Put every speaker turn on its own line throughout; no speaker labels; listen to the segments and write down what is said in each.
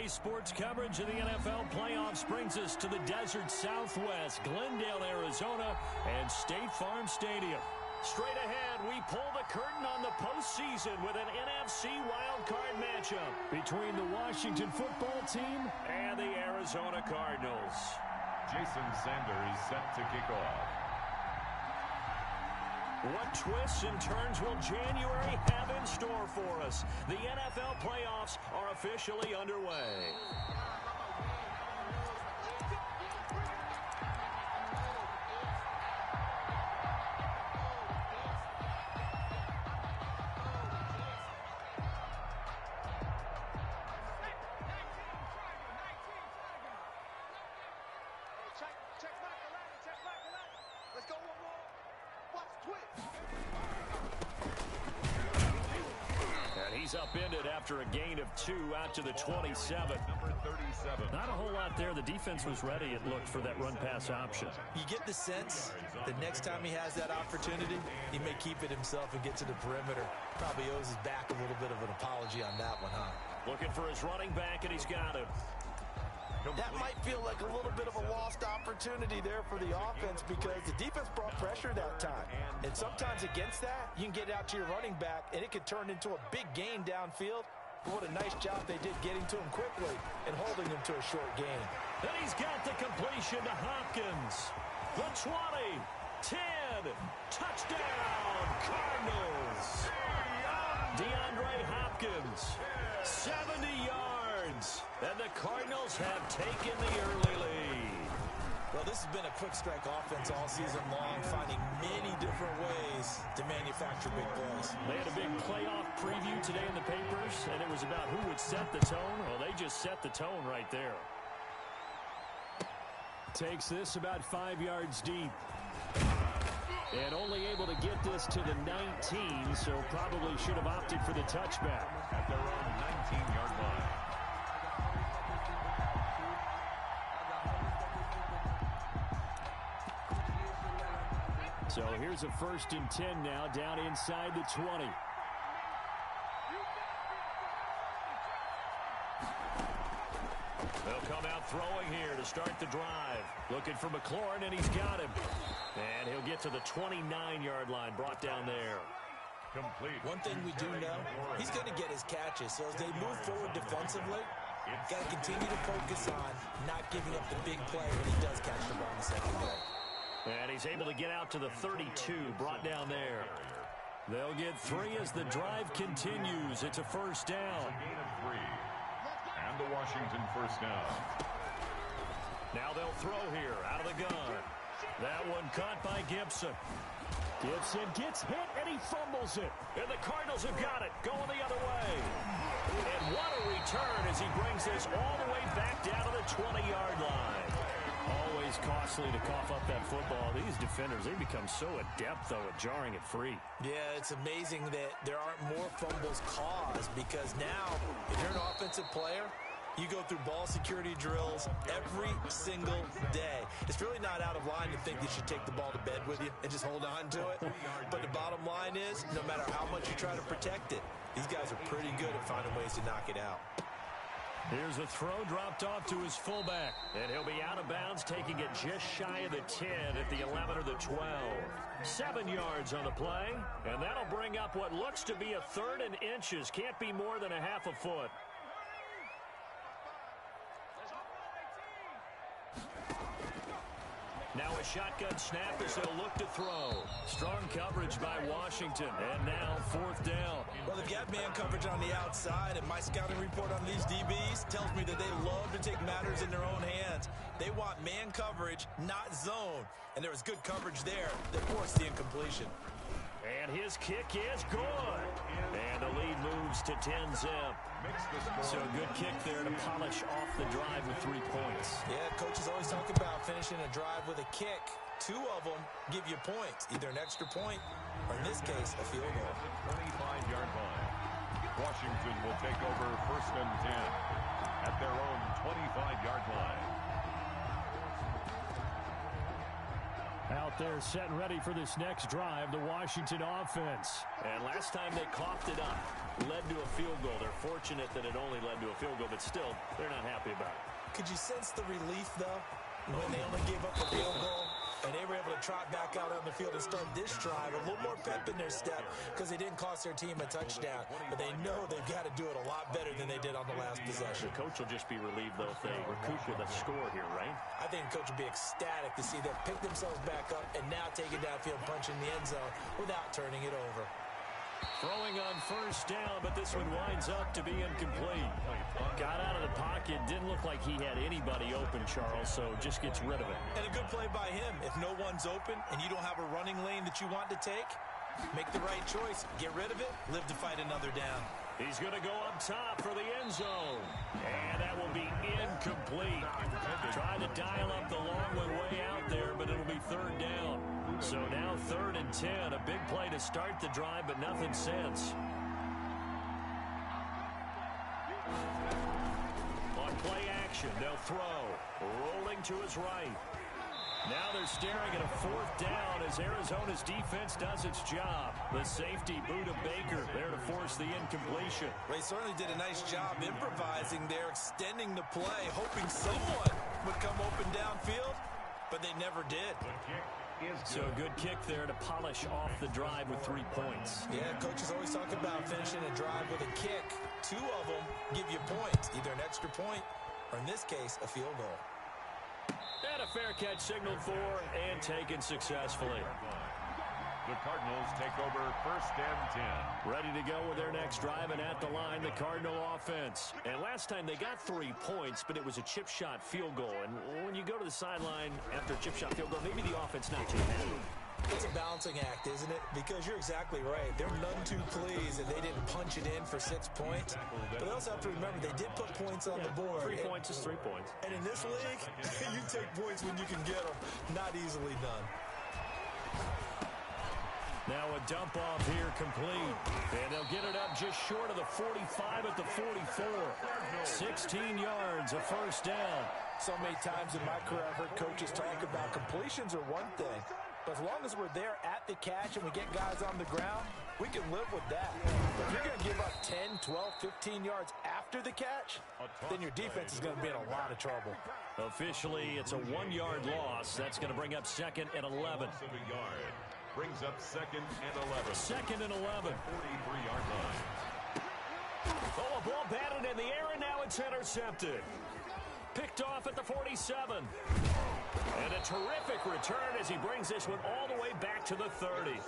Today's sports coverage of the NFL playoffs brings us to the desert Southwest, Glendale, Arizona, and State Farm Stadium. Straight ahead, we pull the curtain on the postseason with an NFC wildcard matchup between the Washington football team and the Arizona Cardinals.
Jason Sanders set to kick off.
What twists and turns will January have in store for us? The NFL playoffs are officially underway. He's upended after a gain of 2 out to the 27.
Number 37.
Not a whole lot there. The defense was ready, it looked, for that run-pass option.
You get the sense the next time he has that opportunity, he may keep it himself and get to the perimeter. Probably owes his back a little bit of an apology on that one, huh?
Looking for his running back, and he's got him.
That might feel like a little bit of a lost opportunity there for the offense because the defense brought pressure that time. And sometimes against that, you can get out to your running back, and it could turn into a big gain downfield. But what a nice job they did getting to him quickly and holding him to a short gain.
Then he's got the completion to Hopkins. The 20, 10, touchdown, Cardinals. DeAndre Hopkins, 70 yards. And the Cardinals have taken the early lead.
Well, this has been a quick strike offense all season long, finding many different ways to manufacture big plays.
They had a big playoff preview today in the papers, and it was about who would set the tone. Well, they just set the tone right there. Takes this about 5 yards deep. And only able to get this to the 19, so probably should have opted for the touchback.
At their own 19-yard line.
So here's a 1st and 10 now, down inside the 20. They'll come out throwing here to start the drive. Looking for McLaurin, and he's got him. And he'll get to the 29-yard line, brought down there.
Complete.
One thing we do know, he's going to get his catches. So as they move forward defensively, got to continue to focus on not giving up the big play when he does catch the ball in the secondary.
And he's able to get out to the 32, brought down there. They'll get 3 as the drive continues. It's a 1st down.
A gain of 3. And the Washington 1st down.
Now they'll throw here out of the gun. That one caught by Gibson. Gibson gets hit, and he fumbles it. And the Cardinals have got it, going the other way. And what a return as he brings this all the way back down to the 20-yard line. Always costly to cough up that football. These defenders, they become so adept, though, at jarring it free.
Yeah, it's amazing that there aren't more fumbles caused because now, if you're an offensive player, you go through ball security drills every single day. It's really not out of line to think you should take the ball to bed with you and just hold on to it. But the bottom line is, no matter how much you try to protect it, these guys are pretty good at finding ways to knock it out.
Here's a throw dropped off to his fullback. And he'll be out of bounds, taking it just shy of the 10 at the 11 or the 12. 7 yards on the play. And that'll bring up what looks to be a 3rd and inches. Can't be more than a half a foot. Now a shotgun snap as they'll look to throw. Strong coverage by Washington. And now 4th down.
Well, they've got man coverage on the outside, and my scouting report on these DBs tells me that they love to take matters in their own hands. They want man coverage, not zone. And there was good coverage there that forced the incompletion.
And his kick is good. And the lead moves to 10-zip. So a good kick there to polish off the drive with 3 points.
Yeah, coaches always talk about finishing a drive with a kick. 2 of them give you points, either an extra point or, in this case, a field goal.
25-yard line. Washington will take over 1st and 10 at their own 25-yard line.
Out there setting ready for this next drive, the Washington offense.
And last time they coughed it up, led to a field goal. They're fortunate that it only led to a field goal, but still, they're not happy about it.
Could you sense the relief, though, when they only gave up a field goal? And they were able to trot back out on the field and start this drive. A little more pep in their step because they didn't cost their team a touchdown. But they know they've got to do it a lot better than they did on the last possession.
The coach will just be relieved, though, if they recoup with a score here, right?
I think the coach will be ecstatic to see them pick themselves back up and now take it downfield, punch in the end zone without turning it over.
Throwing on first down, but this one winds up to be incomplete. Got out of the pocket, didn't look like he had anybody open, Charles, so just gets rid of it.
And a good play by him. If no one's open and you don't have a running lane that you want to take, make the right choice. Get rid of it, live to fight another down.
He's going to go up top for the end zone. And that will be incomplete. Trying to dial up the long one way out there, but it'll be third down. So now 3rd and 10. A big play to start the drive, but nothing since. On play action, they'll throw. Rolling to his right. Now they're staring at a 4th down as Arizona's defense does its job. The safety, Buda Baker, there to force the incompletion.
They certainly did a nice job improvising there, extending the play, hoping someone would come open downfield, but they never did.
So a good kick there to polish off the drive with 3 points.
Yeah, coaches always talk about finishing a drive with a kick. 2 of them give you points, either an extra point or, in this case, a field goal.
And a fair catch signaled for and taken successfully.
The Cardinals take over 1st and 10.
Ready to go with their next drive, and at the line, the Cardinal offense. And last time they got 3 points, but it was a chip shot field goal. And when you go to the sideline after a chip shot field goal, maybe the offense not too happy.
It's a balancing act, isn't it? Because you're exactly right. They're none too pleased that they didn't punch it in for 6 points. But they also have to remember they did put points on the board.
3 points is 3 points.
And in this league, you take points when you can get them. Not easily done.
Now a dump off here complete. And they'll get it up just short of the 45 at the 44. 16 yards, a 1st down.
So many times in my career I've heard coaches talk about completions are one thing. But as long as we're there at the catch and we get guys on the ground, we can live with that. But if you're going to give up 10, 12, 15 yards after the catch, then your defense is going to be in a lot of trouble.
Officially, it's a 1-yard loss. That's going to bring up 2nd and 11.
Brings up 2nd and 11.
2nd and 11.
43-yard line.
Oh, a ball batted in the air, and now it's intercepted. Picked off at the 47. And a terrific return as he brings this one all the way back to the 30.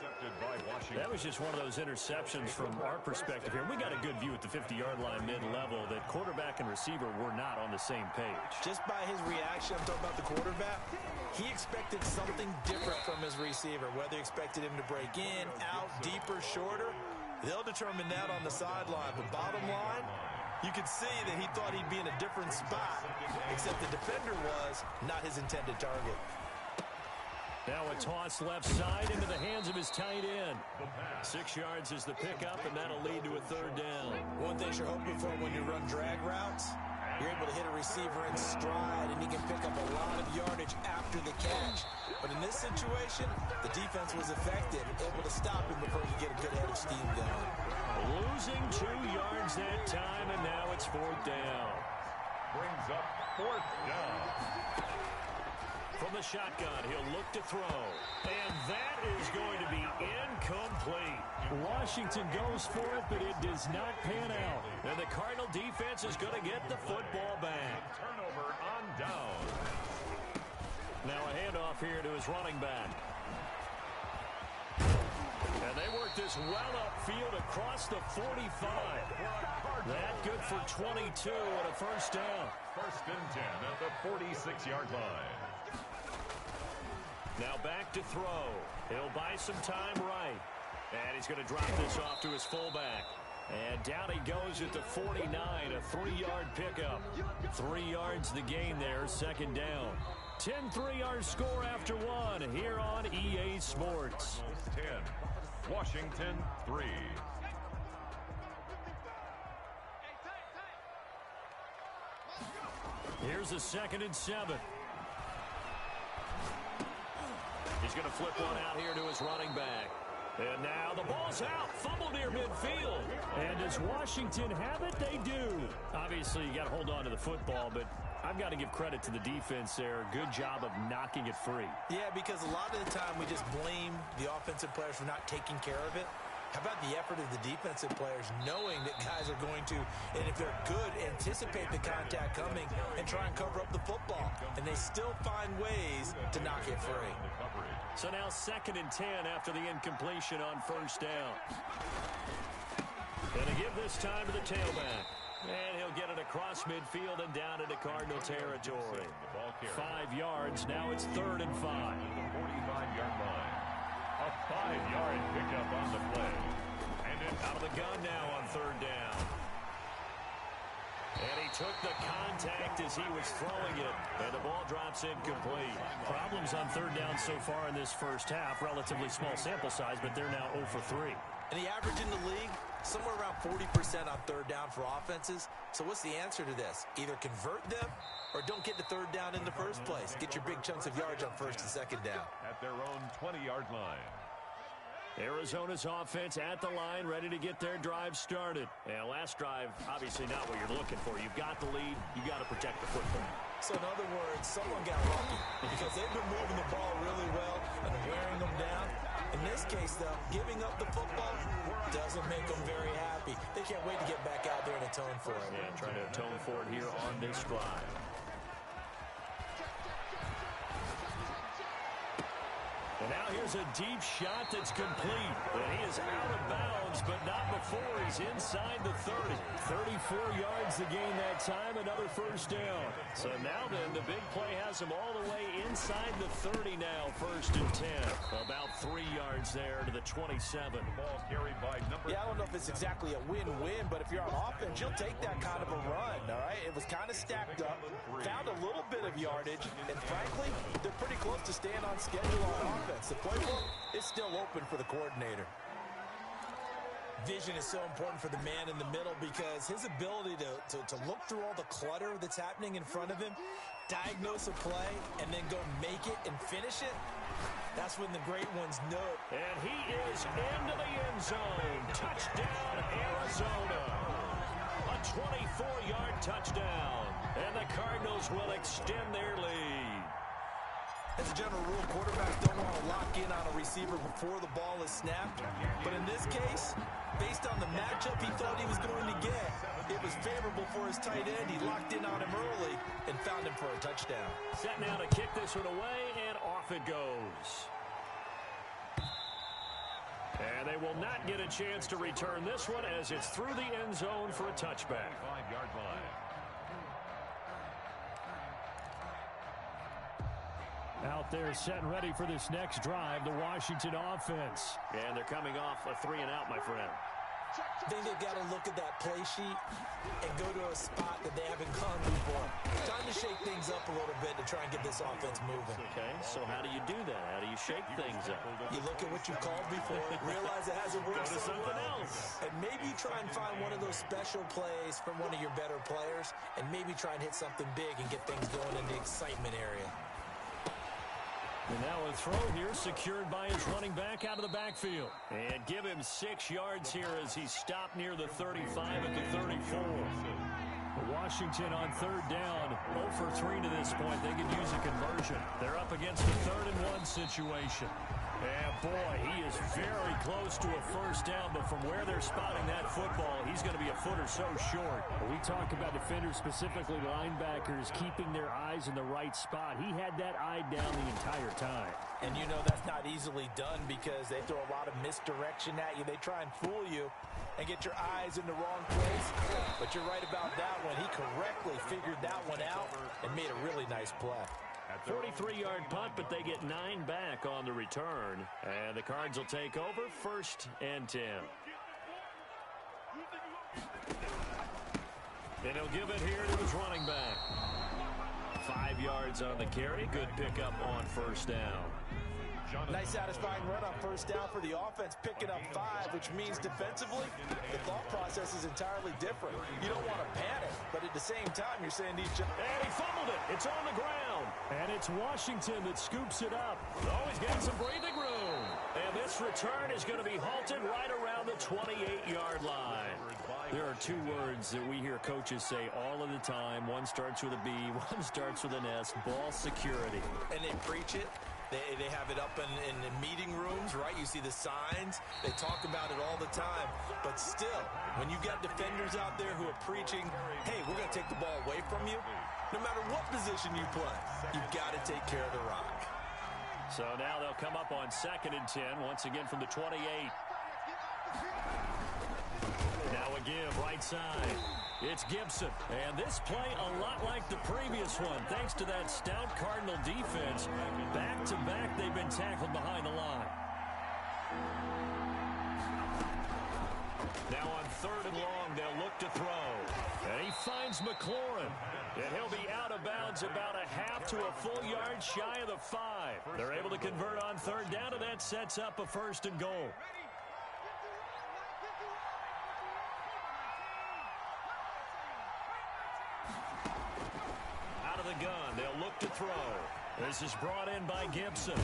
That was just one of those interceptions from our perspective here. We got a good view at the 50-yard line mid-level that quarterback and receiver were not on the same page.
Just by his reaction, I'm talking about the quarterback, he expected something different from his receiver, whether he expected him to break in, out, deeper, shorter. They'll determine that on the sideline. But bottom line, you could see that he thought he'd be in a different spot, except the defender was not his intended target.
Now a toss left side into the hands of his tight end. 6 yards is the pickup, and that'll lead to a 3rd down.
One thing you're hoping for when you run drag routes, you're able to hit a receiver in stride, and he can pick up a lot of yardage after the catch. But in this situation, the defense was effective, able to stop him before he could get a good head of steam going.
Losing 2 yards that time, and now it's 4th down.
Brings up 4th down.
From the shotgun, he'll look to throw. And that is going to be incomplete. Washington goes for it, but it does not pan out. And the Cardinal defense is going to get the football back.
Turnover on down.
Now a handoff here to his running back. And they work this well upfield across the 45. That good for 22 and a 1st down.
1st and 10 at the 46-yard line.
Now back to throw. He'll buy some time right. And he's going to drop this off to his fullback. And down he goes at the 49, a 3-yard pickup. 3 yards the gain there, 2nd down. 10-3 our score after 1 here on EA Sports.
10, Washington 3.
Here's a 2nd and 7. He's going to flip one out here to his running back. And now the ball's out. Fumble near midfield. And does Washington have it? They do. Obviously, you got to hold on to the football, but I've got to give credit to the defense there. Good job of knocking it free.
Yeah, because a lot of the time we just blame the offensive players for not taking care of it. How about the effort of the defensive players knowing that guys are going to, and if they're good, anticipate the contact coming and try and cover up the football. And they still find ways to knock it free.
So now 2nd and 10 after the incompletion on first down. Going to give this time to the tailback. And he'll get it across midfield and down into Cardinal territory. 5 yards. Now it's 3rd and 5.
45-yard line. A 5-yard pickup on the play.
And out of the gun now on 3rd down. And he took the contact as he was throwing it. And the ball drops incomplete. Problems on 3rd down so far in this first half. Relatively small sample size, but they're now 0 for 3.
And the average in the league, somewhere around 40% on 3rd down for offenses. So what's the answer to this? Either convert them or don't get to 3rd down in the first place. Get your big chunks of yards on 1st and 2nd down.
At their own 20-yard line.
Arizona's offense at the line, ready to get their drive started. And last drive, obviously not what you're looking for. You've got the lead. You've got to protect the football.
So in other words, someone got lucky because they've been moving the ball really well and wearing them down. In this case, though, giving up the football doesn't make them very happy. They can't wait to get back out there and atone for it.
Yeah, trying to atone for it here on this drive. And now here's a deep shot that's complete. And he is out of bounds, but not before he's inside the 30. 34 yards to gain that time, another first down. So now then, the big play has him all the way inside the 30 now, 1st and 10. About 3 yards there to the 27.
Ball carried by number.
Yeah, I don't know if it's exactly a win-win, but if you're on offense, you'll take that kind of a run, all right? It was kind of stacked up, found a little bit of yardage, and frankly, they're pretty close to staying on schedule on offense. The playbook is still open for the coordinator. Vision is so important for the man in the middle because his ability to look through all the clutter that's happening in front of him, diagnose a play, and then go make it and finish it, that's when the great ones know.
And he is into the end zone. Touchdown, Arizona. A 24-yard touchdown. And the Cardinals will extend their lead.
As a general rule, quarterbacks don't want to lock in on a receiver before the ball is snapped. But in this case, based on the matchup he thought he was going to get, it was favorable for his tight end. He locked in on him early and found him for a touchdown.
Set now to kick this one away, and off it goes. And they will not get a chance to return this one as it's through the end zone for a touchback.
5-yard line.
Out there set and ready for this next drive, the Washington offense. And thee coming off a 3-and-out, my friend.
I think they've got to look at that play sheet and go to a spot that they haven't gone before. Time to shake things up a little bit to try and get this offense moving.
Okay, so how do you do that? How do you shake things up?
You look at what you called before, realize it hasn't worked
Go to something else.
and maybe try and find one of those special plays from one of your better players, and maybe try and hit something big and get things going in the excitement area.
And now a throw here secured by his running back out of the backfield. And give him 6 yards here as he stopped near the 35 at the 34. Washington on 3rd down, 0 for 3 to this point. They could use a conversion. They're up against a 3rd-and-1 situation. And boy, he is very close to a first down, but from where they're spotting that football, he's going to be a foot or so short. We talk about defenders, specifically linebackers, keeping their eyes in the right spot. He had that eye down the entire time.
And you know that's not easily done because they throw a lot of misdirection at you. They try and fool you and get your eyes in the wrong place. But you're right about that one. He correctly figured that one out and made a really nice play.
43-yard punt, but they get 9 back on the return. And the Cards will take over, 1st and 10. And he'll give it here to his running back. 5 yards on the carry. Good pickup on 1st down.
Nice satisfying run on first down for the offense, picking up 5, which means defensively, the thought process is entirely different. You don't want to panic, but at the same time, you're saying these...
And he fumbled it. It's on the ground. And it's Washington that scoops it up. Oh, he's getting some breathing room. And this return is going to be halted right around the 28-yard line. There are 2 words that we hear coaches say all of the time. One starts with a B, one starts with an S, ball security.
And they preach it. They have it up in meeting rooms, right? You see the signs. They talk about it all the time. But still, when you got defenders out there who are preaching, hey, we're going to take the ball away from you, no matter what position you play, you've got to take care of the rock.
So now they'll come up on 2nd and 10, once again from the 28. Now again, right side. It's Gibson. And this play a lot like the previous one. Thanks to that stout Cardinal defense, back-to-back they've been tackled behind the line. Now on 3rd and long, they'll look to throw. And he finds McLaurin. And he'll be out of bounds about a half to a full yard shy of the 5. They're able to convert on 3rd down, and that sets up a 1st and goal. Out of the gun, they'll look to throw. This is brought in by Gibson.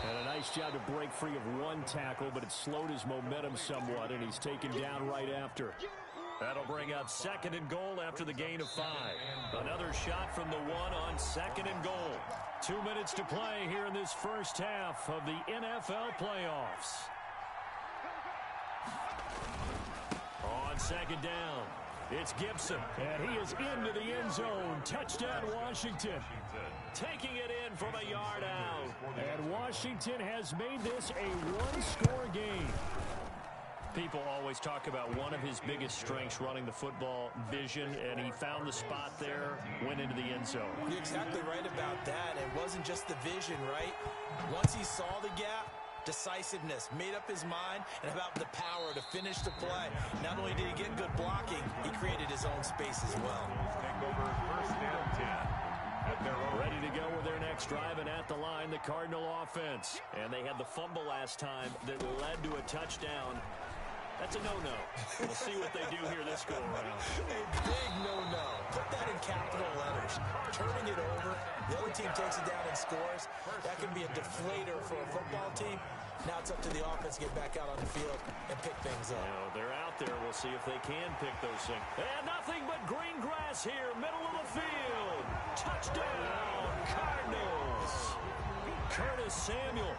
And a nice job to break free of 1 tackle, but it slowed his momentum somewhat, and he's taken down right after. That'll bring up 2nd and goal after the gain of 5. Another shot from the 1 on 2nd and goal. 2 minutes to play here in this first half of the NFL playoffs. On 2nd down, it's Gibson, and he is into the end zone. Touchdown, Washington. Taking it in from a yard out. And Washington has made this a 1-score game. People always talk about one of his biggest strengths, running the football, vision, and he found the spot there, went into the end zone.
You're exactly right about that. It wasn't just the vision, right? Once he saw the gap, decisiveness, made up his mind, and about the power to finish the play. Not only did he get good blocking, he created his own space as well.
Take over 1st and 10.
Ready to go with their next drive, and at the line, the Cardinal offense. And they had the fumble last time that led to a touchdown. That's a no-no. We'll see what they do here this go-around.
A big no-no. Put that in capital letters. Turning it over, the other team takes it down and scores. That can be a deflator for a football team. Now it's up to the offense to get back out on the field and pick things up.
Now, they're out there. We'll see if they can pick those things. And nothing but green grass here, middle of the field. Touchdown, Cardinals. Curtis Samuel,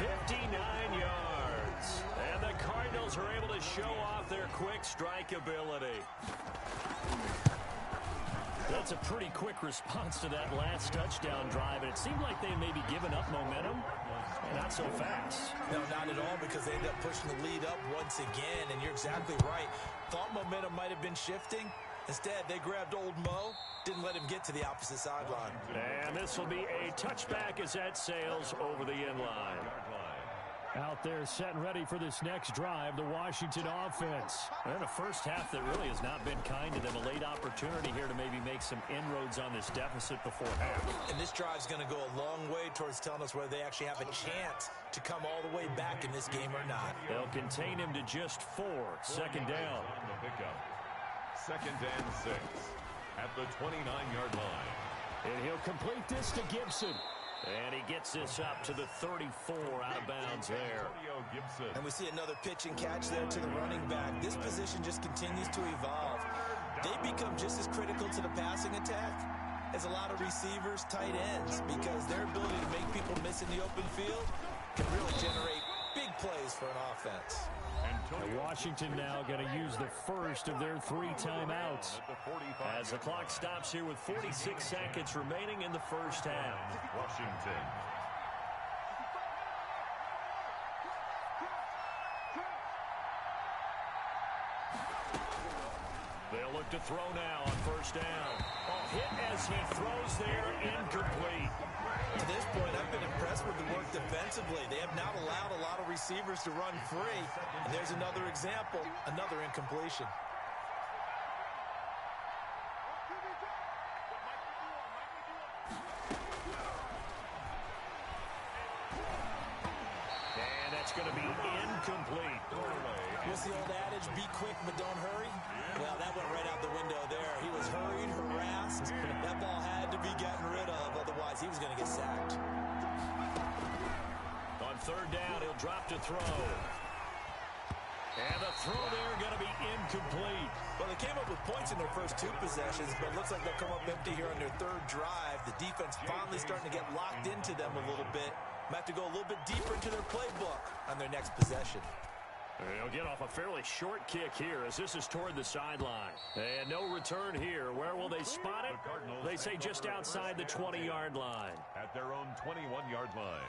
59 yards. And the Cardinals are able to show off their quick strike ability. That's a pretty quick response to that last touchdown drive, and it seemed like they had maybe given up momentum. Not so fast.
No, not at all, because they ended up pushing the lead up once again, and you're exactly right. Thought momentum might have been shifting. Instead, they grabbed old Mo, didn't let him get to the opposite sideline.
And this will be a touchback as that sails over the end line. Out there set and ready for this next drive, the Washington offense. And a first half that really has not been kind to them. A late opportunity here to maybe make some inroads on this deficit before half.
And this drive's going to go a long way towards telling us whether they actually have a chance to come all the way back in this game or not.
They'll contain him to just 4. 2nd down.
2nd and 6 at the 29-yard line.
And he'll complete this to Gibson. And he gets this up to the 34, out of bounds there.
And we see another pitch and catch there to the running back. This position just continues to evolve. They become just as critical to the passing attack as a lot of receivers, tight ends, because their ability to make people miss in the open field can really generate big plays for an offense.
And Washington now going to use the first of their 3 timeouts as the clock stops here with 46 seconds remaining in the first half.
Washington.
They'll look to throw now on 1st down. Hit as he throws there, incomplete.
To this point, I've been impressed with the work defensively. They have not allowed a lot of receivers to run free. And there's another example, another incompletion.
It's going to be incomplete.
What's the old adage, be quick but don't hurry? Well, that went right out the window there. He was hurried, harassed. That ball had to be gotten rid of, otherwise he was going to get sacked.
On third down, he'll drop to throw. And the throw there going to be incomplete.
Well, they came up with points in their first 2 possessions, but it looks like they'll come up empty here on their third drive. The defense finally starting to get locked into them a little bit. Might have to go a little bit deeper into their playbook on their next possession.
They'll get off a fairly short kick here as this is toward the sideline. And no return here. Where will they spot it? They say just outside the 20-yard line.
At their own 21-yard line.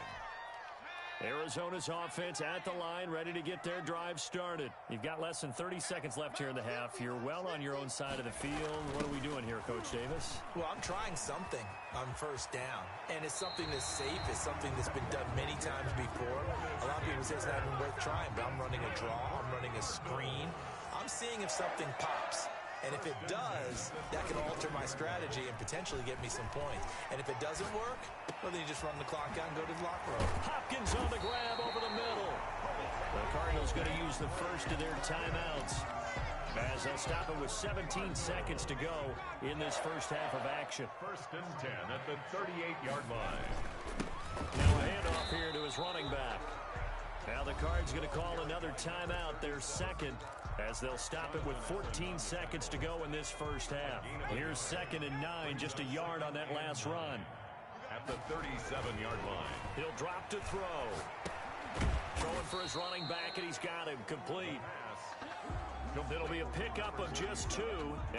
Arizona's offense at the line, ready to get their drive started. You've got less than 30 seconds left here in the half. You're well on your own side of the field. What are we doing here, Coach Davis?
Well, I'm trying something on first down, and it's something that's safe. It's something that's been done many times before. A lot of people say it's not even worth trying, but I'm running a draw. I'm running a screen. I'm seeing if something pops. And if it does, that can alter my strategy and potentially get me some points. And if it doesn't work, well, then you just run the clock out and go to the locker room.
Hopkins on the grab over the middle. The Cardinals going to use the first of their timeouts as they'll stop it with 17 seconds to go in this first half of action.
1st and 10 at the 38-yard line.
Now a handoff here to his running back. Now the Cards going to call another timeout, their second, as they'll stop it with 14 seconds to go in this first half. Here's 2nd and 9, just a yard on that last run.
At the 37-yard line.
He'll drop to throw. Throwing for his running back, and he's got him complete. It'll be a pickup of just 2,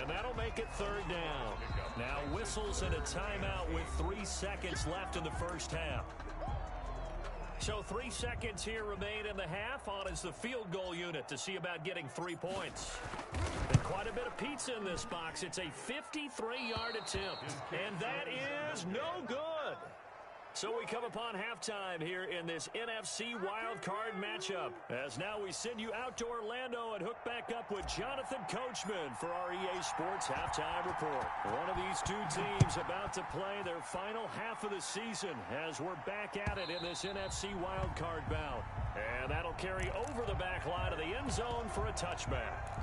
and that'll make it 3rd down. Now whistles and a timeout with 3 seconds left in the first half. So 3 seconds here remain in the half. On is the field goal unit to see about getting 3 points. And quite a bit of pizza in this box. It's a 53-yard attempt, and that is no good. So we come upon halftime here in this NFC wildcard matchup. As now we send you out to Orlando and hook back up with Jonathan Coachman for our EA Sports Halftime Report. One of these two teams about to play their final half of the season as we're back at it in this NFC wildcard bout. And that'll carry over the back line of the end zone for a touchback.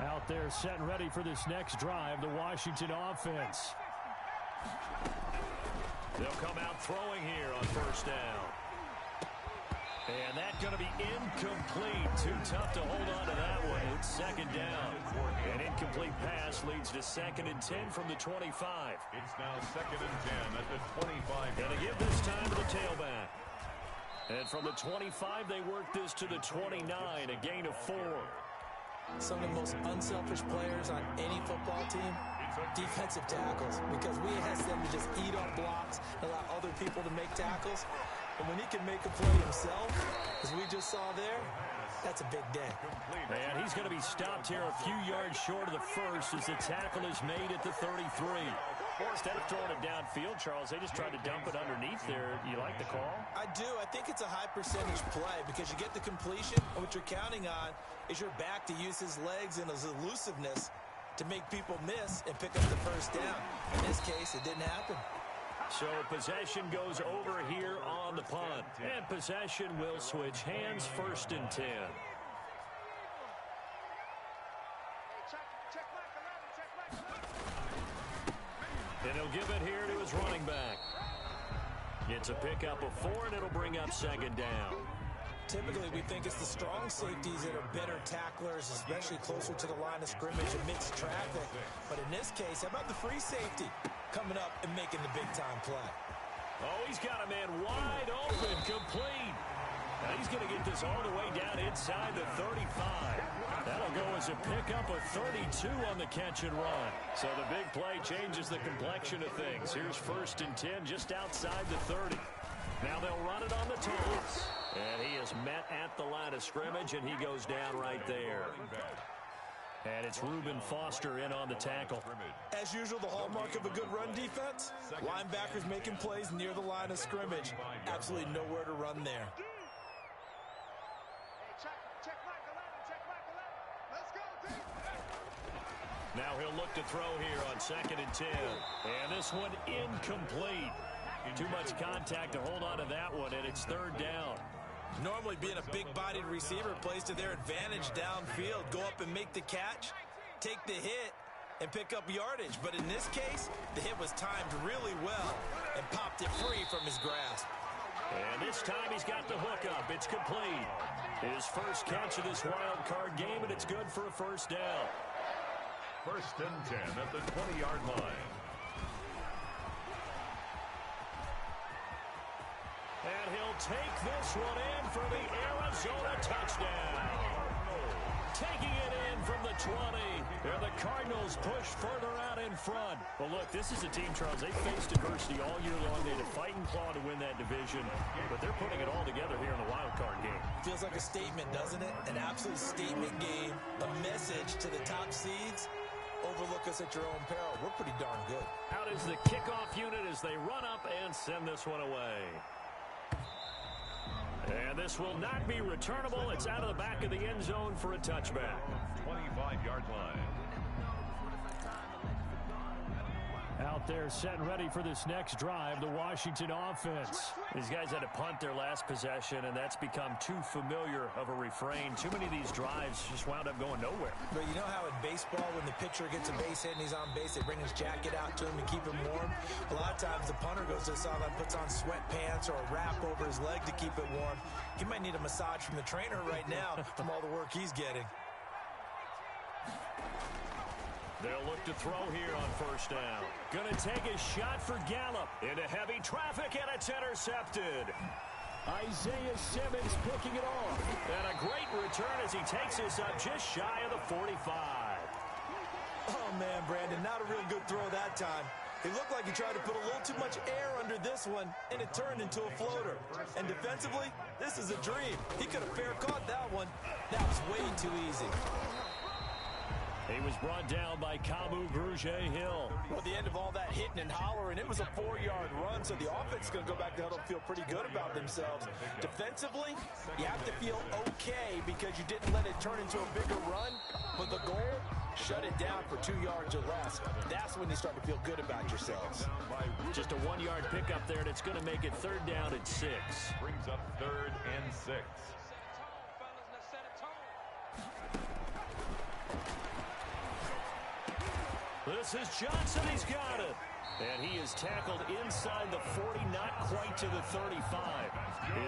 Out there set and ready for this next drive, the Washington offense. They'll come out throwing here on first down. And that's going to be incomplete. Too tough to hold on to that one. It's 2nd down. An incomplete pass leads to 2nd and 10 from the 25.
It's now 2nd and 10 at the 25.
Going to give this time to the tailback. And from the 25, they work this to the 29, a gain of 4.
Some of the most unselfish players on any football team, defensive tackles, because we ask them to just eat up blocks, allow other people to make tackles. And when he can make a play himself, as we just saw there, that's a big day.
And he's going to be stopped here a few yards short of the first as the tackle is made at the 33. Instead of throwing it downfield, Charles, they just tried to dump it underneath there. You like the call?
I do. I think it's a high percentage play because you get the completion, and what you're counting on is your back to use his legs and his elusiveness to make people miss and pick up the first down. In this case, it didn't happen.
So possession goes over here on the punt. And possession will switch hands, 1st and 10. And he'll give it here to his running back. It's a pickup of 4, and it'll bring up 2nd down.
Typically, we think it's the strong safeties that are better tacklers, especially closer to the line of scrimmage amidst traffic. But in this case, how about the free safety coming up and making the big-time play?
Oh, he's got a man wide open, complete. Now he's going to get this all the way down inside the 35. That'll go as a pickup of 32 on the catch and run. So the big play changes the complexion of things. Here's 1st and 10 just outside the 30. Now they'll run it on the toss. And he is met at the line of scrimmage, and he goes down right there. And it's Reuben Foster in on the tackle.
As usual, the hallmark of a good run defense, linebackers making plays near the line of scrimmage. Absolutely nowhere to run there.
Now he'll look to throw here on 2nd and 10. And this one incomplete. Too much contact to hold on to that one, and it's third down.
Normally being a big-bodied receiver plays to their advantage downfield. Go up and make the catch, take the hit, and pick up yardage. But in this case, the hit was timed really well and popped it free from his grasp.
And this time he's got the hook up. It's complete. His first catch of this wild card game, and it's good for a first down.
First and 10 at the 20-yard line.
And he'll take this one in for the Arizona touchdown. Taking it in from the 20. And the Cardinals push further out in front. Well, look, this is a team, Charles. They faced adversity all year long. They had to fight and claw to win that division. But they're putting it all together here in the wild card game.
Feels like a statement, doesn't it? An absolute statement game. A message to the top seeds. Overlook us at your own peril. We're pretty darn good.
Out is the kickoff unit as they run up and send this one away. And this will not be returnable. It's out of the back of the end zone for a touchback.
25-yard line.
Out there set and ready for this next drive, the Washington offense. These guys had to punt their last possession, and that's become too familiar of a refrain. Too many of these drives just wound up going nowhere.
But you know how in baseball, when the pitcher gets a base hit and he's on base, they bring his jacket out to him to keep him warm? A lot of times the punter goes to the sideline, puts on sweatpants or a wrap over his leg to keep it warm. He might need a massage from the trainer right now from all the work he's getting.
They'll look to throw here on first down. Going to take a shot for Gallup. Into heavy traffic, and it's intercepted. Isaiah Simmons picking it off. And a great return as he takes this up just shy of the 45.
Oh, man, Brandon, not a real good throw that time. It looked like he tried to put a little too much air under this one, and it turned into a floater. And defensively, this is a dream. He could have fair caught that one. That was way too easy.
He was brought down by Kamu Grugier-Hill.
Well, at the end of all that hitting and hollering, it was a 4-yard run, so the offense is going to go back to huddle and feel pretty good about themselves. Defensively, you have to feel okay because you didn't let it turn into a bigger run, but the goal, shut it down for 2 yards or less. That's when you start to feel good about yourselves.
Just a 1-yard pickup there, and it's going to make it third down and 6.
Brings up third and 6.
This is Johnson. He's got it. And he is tackled inside the 40, not quite to the 35.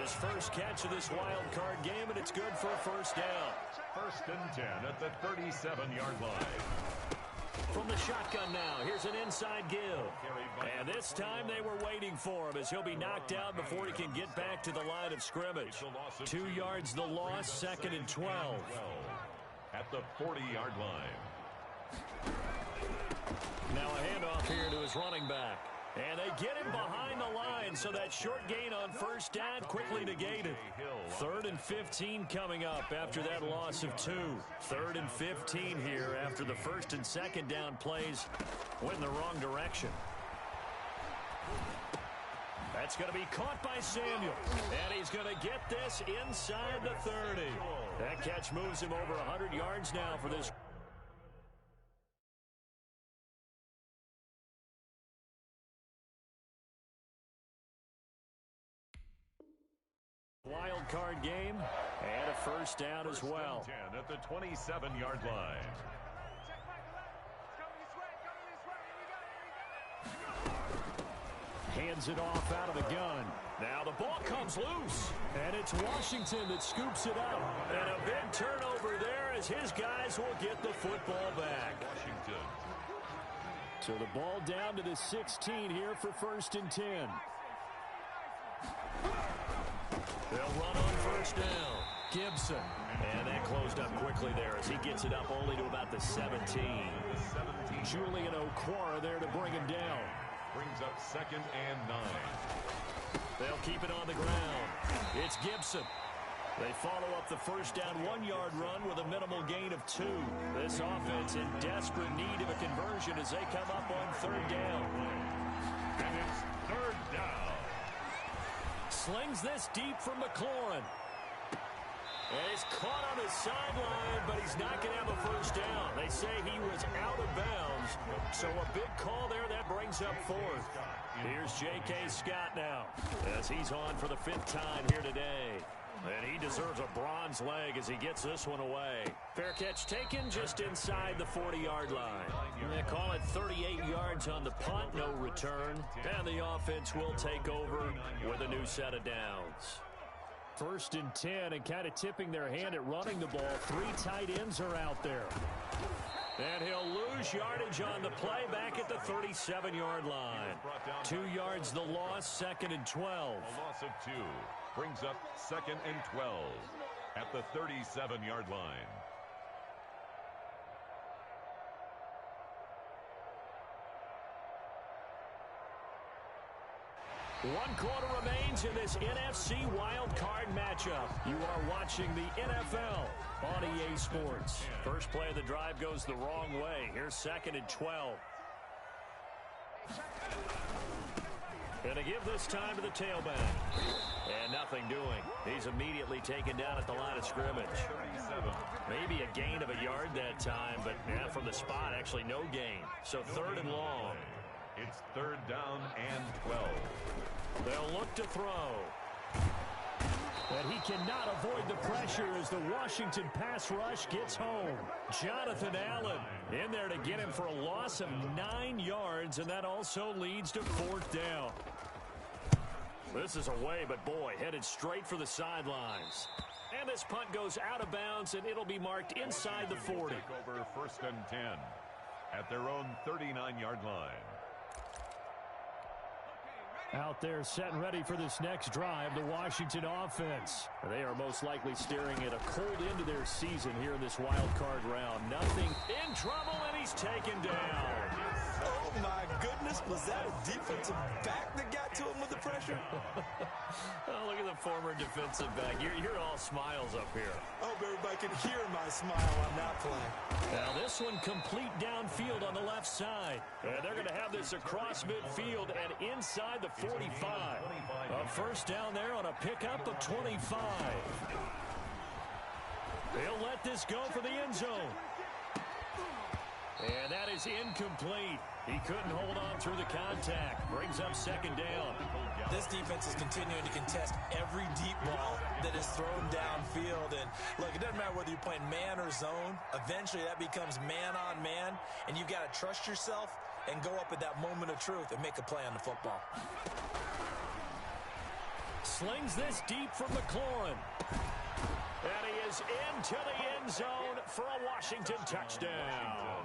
His first catch of this wild card game, and it's good for a first down.
First and 10 at the 37-yard line.
From the shotgun now, here's an inside give. And this time they were waiting for him as he'll be knocked out before he can get back to the line of scrimmage. 2 yards the loss, second and 12.
At the 40-yard line.
Now a handoff here to his running back. And they get him behind the line, so that short gain on first down quickly negated. Third and 15 coming up after that loss of 2. Third and 15 here after the first and second down plays went in the wrong direction. That's going to be caught by Samuel. And he's going to get this inside the 30. That catch moves him over 100 yards now for this. Wild card game and a first down as well.
10 at the 27-yard line.
Hands it off out of the gun. Now the ball comes loose, and it's Washington that scoops it up. And a big turnover there as his guys will get the football back.
Washington.
So the ball down to the 16 here for first and 10. They'll run on first down. Gibson. And that closed up quickly there as he gets it up only to about the 17. Julian Okwara there to bring him down.
Brings up second and 9.
They'll keep it on the ground. It's Gibson. They follow up the first down 1-yard run with a minimal gain of 2. This offense in desperate need of a conversion as they come up on third down.
And it's third down.
Slings this deep from McLaurin. And he's caught on the sideline, but he's not going to have a first down. They say he was out of bounds. So a big call there. That brings up fourth. Here's J.K. Scott now as he's on for the 5th time here today. And he deserves a bronze leg as he gets this one away. Fair catch taken just inside the 40-yard line. They call it 38 yards on the punt, no return. And the offense will take over with a new set of downs. 1st and 10, and kind of tipping their hand at running the ball. 3 tight ends are out there. And he'll lose yardage on the play back at the 37-yard line. 2 yards the loss, 2nd and 12.
A loss of 2 brings up 2nd and 12 at the 37-yard line.
One quarter remains in this NFC Wild Card matchup. You are watching the NFL on EA Sports. First play of the drive goes the wrong way. Here's 2nd and 12. Going to give this time to the tailback. And nothing doing. He's immediately taken down at the line of scrimmage. Maybe a gain of a yard that time, but yeah, from the spot, actually no gain. So 3rd and long.
It's 3rd down and 12.
They'll look to throw. But he cannot avoid the pressure as the Washington pass rush gets home. Jonathan Allen in there to get him for a loss of 9 yards, and that also leads to 4th down. This is away, but boy, headed straight for the sidelines. And this punt goes out of bounds, and it'll be marked inside the 40.
Take over 1st and 10 at their own 39-yard line.
Out there set and ready for this next drive, the Washington offense. They are most likely staring at a cold end to their season here in this wild card round. Nothing in trouble, and he's taken down.
Oh, my goodness. Was that a defensive back that got to him with the pressure?
Oh, look at the former defensive back. You're all smiles up here.
I hope everybody can hear my smile on that play.
Now this one complete downfield on the left side. And they're going to have this across midfield and inside the 45. A first down there on a pickup of 25. They'll let this go for the end zone. And that is incomplete. He couldn't hold on through the contact. Brings up 2nd down.
This defense is continuing to contest every deep ball that is thrown downfield. And look, it doesn't matter whether you're playing man or zone. Eventually that becomes man on man. And you've got to trust yourself and go up at that moment of truth and make a play on the football.
Slings this deep from McLaurin. And he is into the end zone for a Washington touchdown.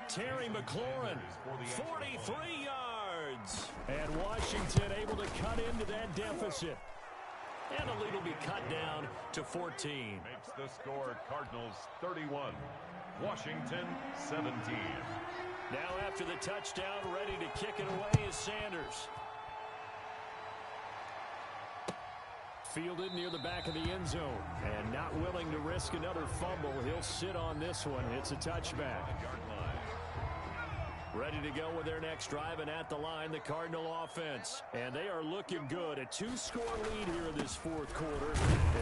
Terry McLaurin, 43 yards. And Washington able to cut into that deficit. And the lead will be cut down to 14.
Makes the score Cardinals 31, Washington 17.
Now after the touchdown, ready to kick it away is Sanders. Fielded near the back of the end zone. And not willing to risk another fumble. He'll sit on this one. It's a touchback. Ready to go with their next drive, and at the line, the Cardinal offense. And they are looking good. A 2-score lead here in this 4th quarter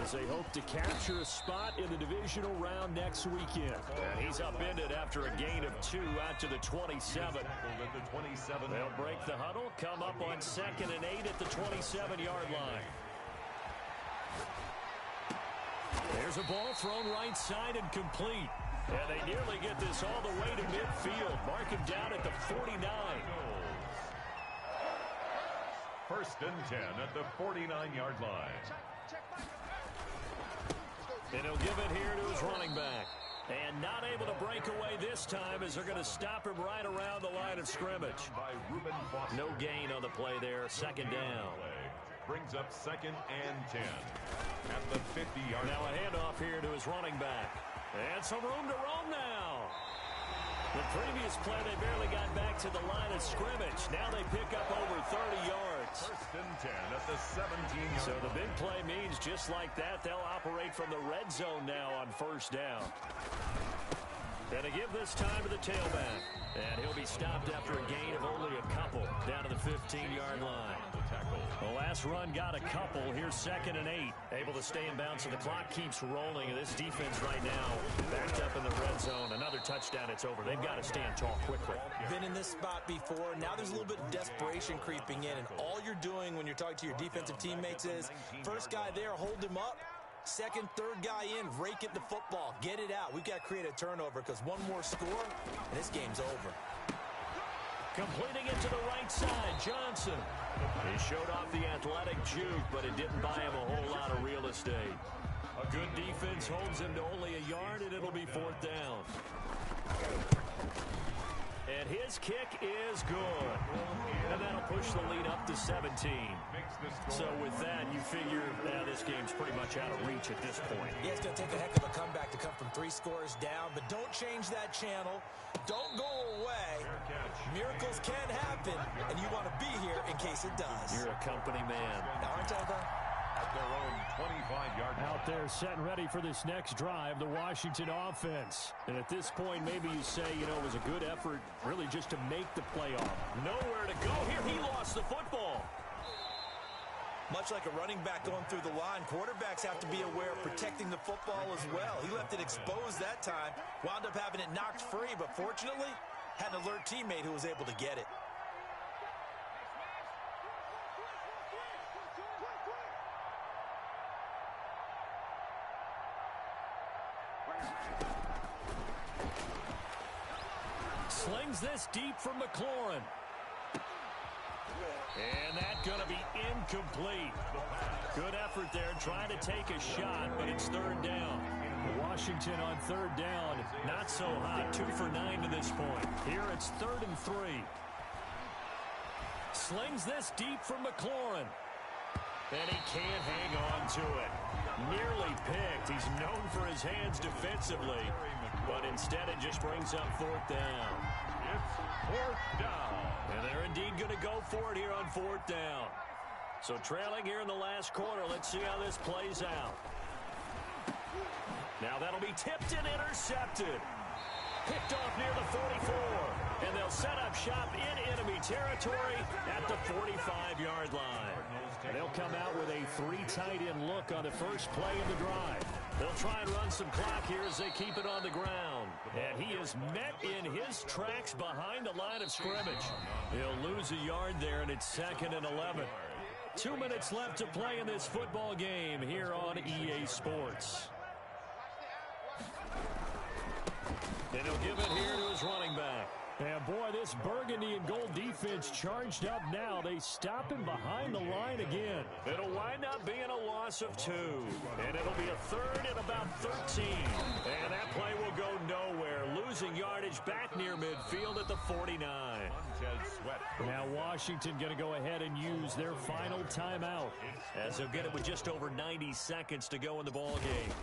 as they hope to capture a spot in the divisional round next weekend. And he's upended after a gain of 2 out to the 27. They'll break the huddle, come up on 2nd and 8 at the 27-yard line. There's a ball thrown right side and complete. And they nearly get this all the way to midfield. Mark him down at the 49.
1st and 10 at the 49-yard line.
And he'll give it here to his running back. And not able to break away this time as they're going to stop him right around the line of scrimmage. No gain on the play there. 2nd down.
Brings up 2nd and 10 at the 50-yard line.
Now a handoff here to his running back. And some room to roam now. The previous play, they barely got back to the line of scrimmage. Now they pick up over 30 yards.
1st and 10 at the 17-yard line.
So the big play means just like that, they'll operate from the red zone now on 1st down. And to give this time to the tailback. And he'll be stopped after a gain of only a couple down to the 15-yard line. The last run got a couple. Here's 2nd and 8. Able to stay in bounds, so the clock keeps rolling. And this defense right now backed up in the red zone. Another touchdown, it's over. They've got to stand tall quickly.
Been in this spot before. Now there's a little bit of desperation creeping in. And all you're doing when you're talking to your defensive teammates is, first guy there, hold him up. Second, third guy in, rake at the football. Get it out. We've got to create a turnover because one more score, and this game's over.
Completing it to the right side, Johnson. He showed off the athletic juke, but it didn't buy him a whole lot of real estate. A good defense holds him to only a yard, and it'll be 4th down. And his kick is good. And that'll push the lead up to 17. So with that, you figure this game's pretty much out of reach at this point.
Yeah, it's going to take a heck of a comeback to come from 3 scores down, but don't change that channel. Don't go away. Miracles can happen, and you want to be here in case it does.
You're a company man.
Now, aren't I, though?
At their own 25-yard line.
Out there setting ready for this next drive, the Washington offense. And at this point, maybe you say, it was a good effort really just to make the playoff. Nowhere to go here. He lost the football.
Much like a running back going through the line, quarterbacks have to be aware of protecting the football as well. He left it exposed that time, wound up having it knocked free, but fortunately, had an alert teammate who was able to get it.
Slings this deep from McLaurin. And that's going to be incomplete. Good effort there, trying to take a shot, but it's 3rd down. Washington on 3rd down, not so hot. 2 for 9 to this point. Here it's 3rd and 3. Slings this deep from McLaurin. And he can't hang on to it. Nearly picked. He's known for his hands defensively, but instead it just brings up 4th down.
It's 4th down.
And they're indeed going to go for it here on 4th down. So trailing here in the last quarter. Let's see how this plays out. Now that'll be tipped and intercepted. Picked off near the 44. And they'll set up shop in enemy territory at the 45-yard line. And they'll come out with a 3 tight end look on the first play of the drive. They'll try and run some clock here as they keep it on the ground. And he is met in his tracks behind the line of scrimmage. He'll lose a yard there, and it's 2nd and 11. 2 minutes left to play in this football game here on EA Sports. And he'll give it here to his running back. And boy, this burgundy and gold defense charged up now. They stop him behind the line again. It'll wind up being a loss of 2. And it'll be a 3rd and about 13. And that play will go nowhere. Losing yardage back near midfield at the 49. Now Washington going to go ahead and use their final timeout, as they'll get it with just over 90 seconds to go in the ball game.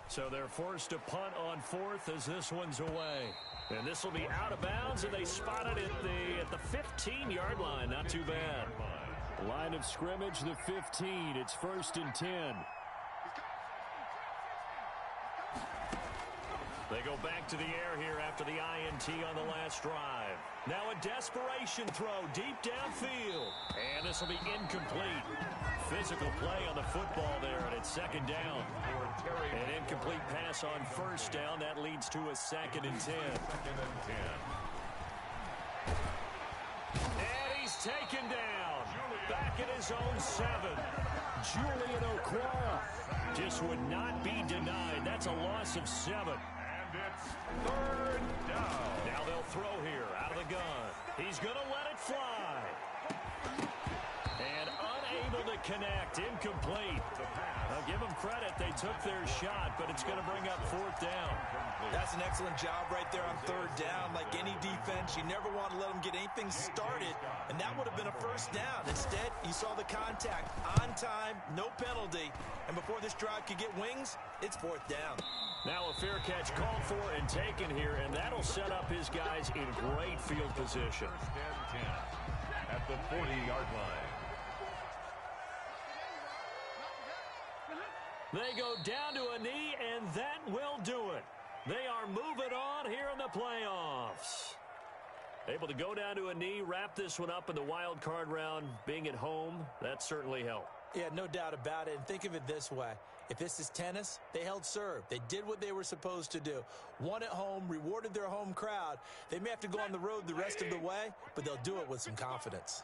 So they're forced to punt on 4th as this one's away. And this will be out of bounds, and they spot it at the 15-yard line. Not too bad. Line of scrimmage, the 15. It's 1st and 10. They go back to the air here after the INT on the last drive. Now a desperation throw deep downfield. And this will be incomplete. Physical play on the football there, and it's 2nd down. An incomplete pass on 1st down. That leads to a 2nd and 10. And he's taken down. Back at his own 7. Julian Okwara just would not be denied. That's a loss of 7.
And it's 3rd down.
Now they'll throw here out of the gun. He's going to let it fly. And unable to connect. Incomplete. I'll give them credit. They took their shot, but it's going to bring up 4th down.
That's an excellent job right there on 3rd down. Like any defense, you never want to let them get anything started, and that would have been a 1st down. Instead, you saw the contact on time, no penalty, and before this drive could get wings, it's 4th down.
Now a fair catch called for and taken here, and that'll set up his guys in great field position.
1st and 10 at the 40-yard line.
They go down to a knee, and that will do it. They are moving on here in the playoffs. Able to go down to a knee, wrap this one up in the wild card round. Being at home, that certainly helped.
Yeah, no doubt about it. And think of it this way. If this is tennis, they held serve. They did what they were supposed to do. Won at home, rewarded their home crowd. They may have to go on the road the rest of the way, but they'll do it with some confidence.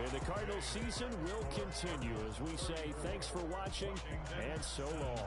And the Cardinals season will continue as we say thanks for watching and so long.